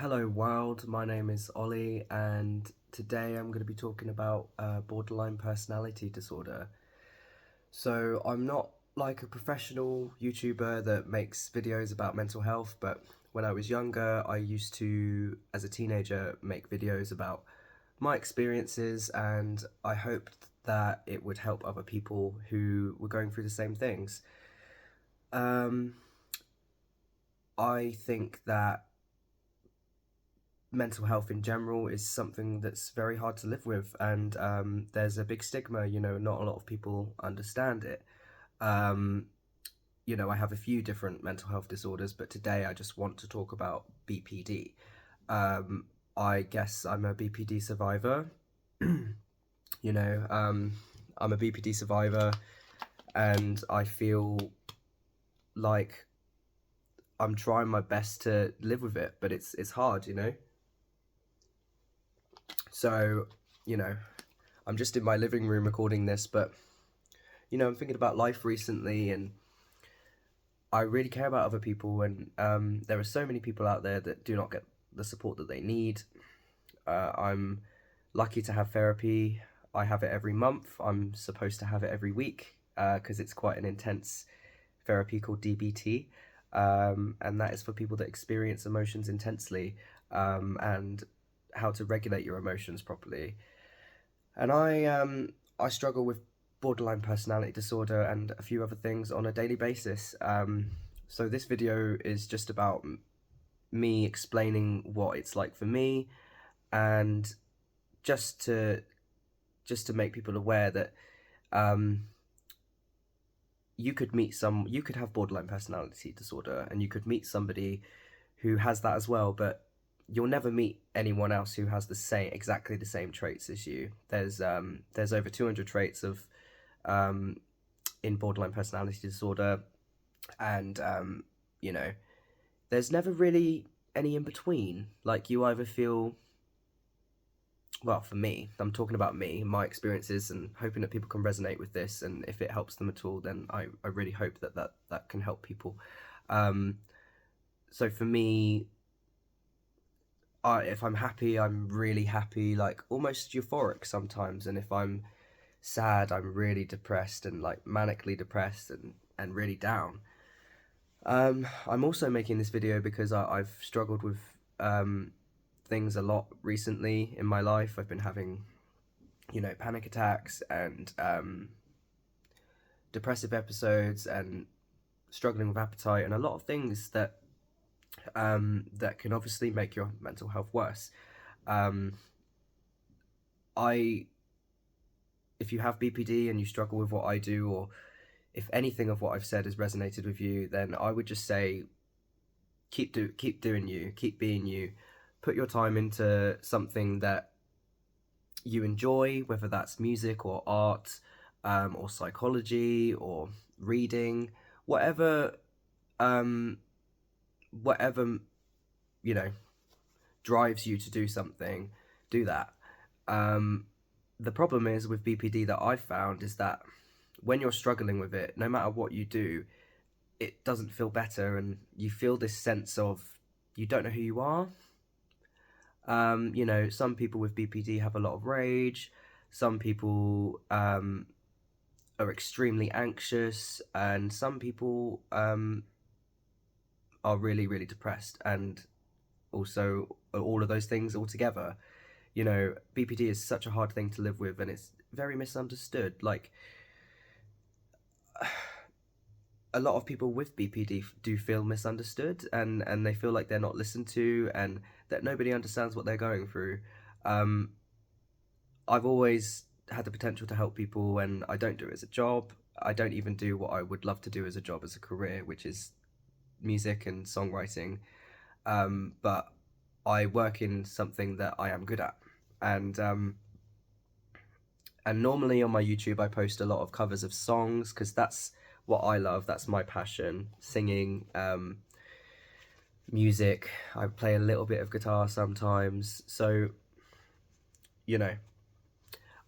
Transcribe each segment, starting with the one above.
Hello world, my name is Ollie and today I'm going to be talking about borderline personality disorder. So I'm not like a professional YouTuber that makes videos about mental health, but when I was younger I used to, as a teenager, make videos about my experiences, and I hoped that it would help other people who were going through the same things. Um, I think that mental health in general is something that's very hard to live with, and there's a big stigma. Not a lot of people understand it. um, I have a few different mental health disorders, but today I just want to talk about BPD. um, I guess I'm a BPD survivor. you know um, I'm a BPD survivor, and I feel like I'm trying my best to live with it, but it's hard. So, you know, I'm just in my living room recording this, but I'm thinking about life recently, and I really care about other people, and there are so many people out there that do not get the support that they need. I'm lucky to have therapy. I have it every month. I'm supposed to have it every week because it's quite an intense therapy called DBT, and that is for people that experience emotions intensely, and how to regulate your emotions properly. And I struggle with borderline personality disorder and a few other things on a daily basis. So this video is just about me explaining what it's like for me, and just to just to make people aware that um, you could have borderline personality disorder, and you could meet somebody who has that as well, but you'll never meet anyone else who has exactly the same traits as you. There's over 200 traits of um, in borderline personality disorder, and you know, there's never really any in between. Like, you either feel, well, for me, I'm talking about me, my experiences, and hoping that people can resonate with this. And if it helps them at all, then I really hope that can help people. Um, so for me, if I'm happy, I'm really happy, like almost euphoric sometimes, and if I'm sad, I'm really depressed and like manically depressed and really down. I'm also making this video because I've struggled with things a lot recently in my life. I've been having, panic attacks and depressive episodes, and struggling with appetite, and a lot of things that can obviously make your mental health worse. Um, I, if you have BPD and you struggle with what I do, or if anything of what I've said has resonated with you, then I would just say keep doing you, keep being you. Put your time into something that you enjoy, whether that's music or art, or psychology or reading, whatever, um, whatever you know drives you to do something. Do that. Um, the problem is with BPD that I've found is that when you're struggling with it, no matter what you do, it doesn't feel better, and you feel this sense of you don't know who you are. Some people with BPD have a lot of rage. Some people are extremely anxious, and some people are really, really depressed, and also all of those things all together. BPD is such a hard thing to live with, and it's very misunderstood. Like, a lot of people with BPD do feel misunderstood, and they feel like they're not listened to, and that nobody understands what they're going through. Um, I've always had the potential to help people, and I don't do it as a job. I don't even do what I would love to do as a job, as a career, which is music and songwriting. But I work in something that I am good at, and normally on my YouTube I post a lot of covers of songs because that's what I love. That's my passion, singing, music. I play a little bit of guitar sometimes. So, you know,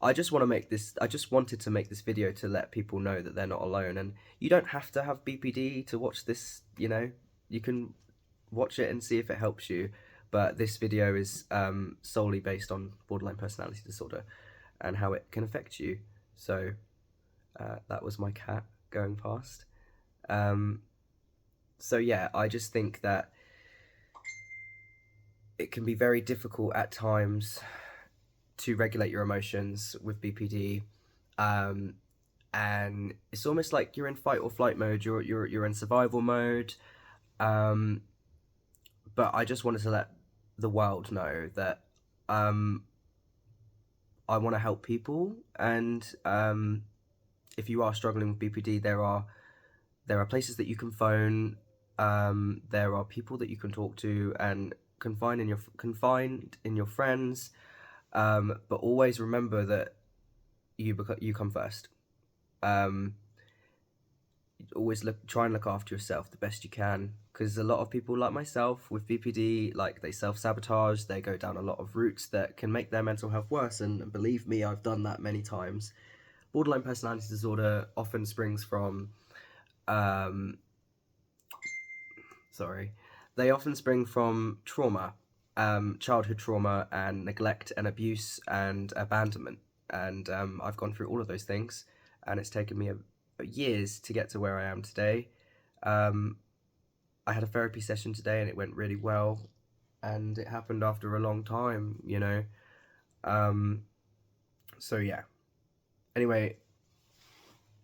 I just wanted to make this video to let people know that they're not alone, and you don't have to have BPD to watch this. You can watch it and see if it helps you. but this video is solely based on borderline personality disorder and how it can affect you. So that was my cat going past. So yeah, I just think that it can be very difficult at times to regulate your emotions with BPD, and it's almost like you're in fight or flight mode. You're in survival mode. But I just wanted to let the world know that I want to help people, and if you are struggling with BPD, there are places that you can phone. There are people that you can talk to and confide in your friends. But always remember that you come first. Always try and look after yourself the best you can, because a lot of people like myself with BPD, like, they self-sabotage, they go down a lot of routes that can make their mental health worse, and believe me, I've done that many times. Borderline personality disorder often springs from they often spring from trauma, childhood trauma, and neglect and abuse and abandonment. And I've gone through all of those things, and it's taken me years to get to where I am today. I had a therapy session today, and it went really well, and it happened after a long time, you know. So yeah. Anyway,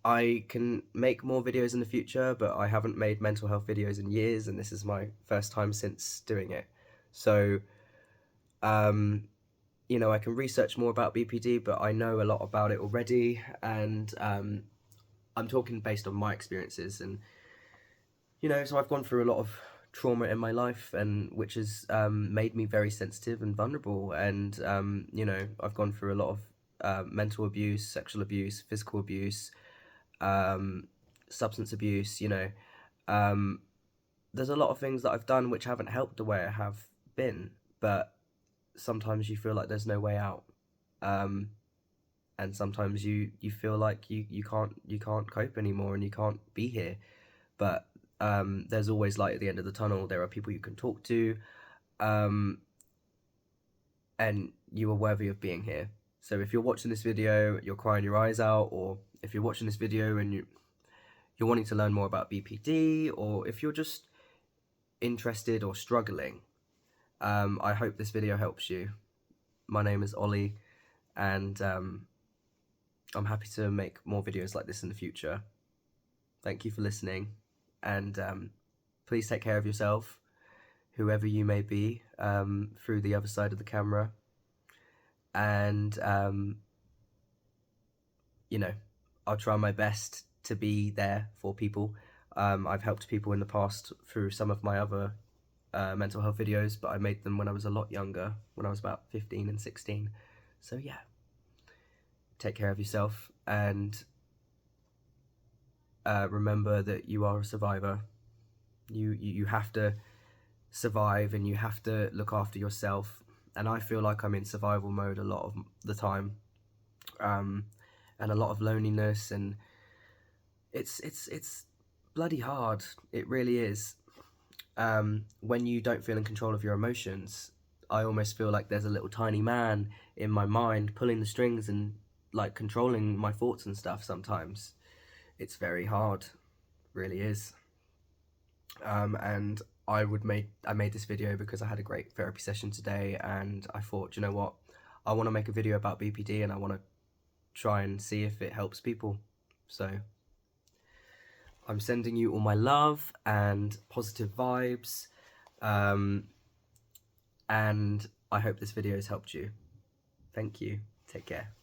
I can make more videos in the future, but I haven't made mental health videos in years, and this is my first time since doing it. So, you know, I can research more about BPD, but I know a lot about it already, and I'm talking based on my experiences, and, you know, so I've gone through a lot of trauma in my life, and which has made me very sensitive and vulnerable, and, you know, I've gone through a lot of mental abuse, sexual abuse, physical abuse, substance abuse, you know. There's a lot of things that I've done which haven't helped the way I have been, but sometimes you feel like there's no way out. And sometimes you feel like you can't cope anymore, and you can't be here. But there's always light at the end of the tunnel. There are people you can talk to, and you are worthy of being here. So if you're watching this video, you're crying your eyes out, or if you're watching this video and you're wanting to learn more about BPD, or if you're just interested or struggling, I hope this video helps you. My name is Ollie, and I'm happy to make more videos like this in the future. Thank you for listening, and please take care of yourself, whoever you may be, through the other side of the camera. And you know, I'll try my best to be there for people. I've helped people in the past through some of my other mental health videos, but I made them when I was a lot younger, when I was about 15 and 16. So yeah, take care of yourself, and remember that you are a survivor. You have to survive, and you have to look after yourself. And I feel like I'm in survival mode a lot of the time, and a lot of loneliness, and it's bloody hard. It really is. When you don't feel in control of your emotions, I almost feel like there's a little tiny man in my mind pulling the strings and, like, controlling my thoughts and stuff sometimes. It's very hard, really is. And I made this video because I had a great therapy session today, and I thought, you know what, I want to make a video about BPD, and I want to try and see if it helps people. So I'm sending you all my love and positive vibes, and I hope this video has helped you. Thank you. Take care.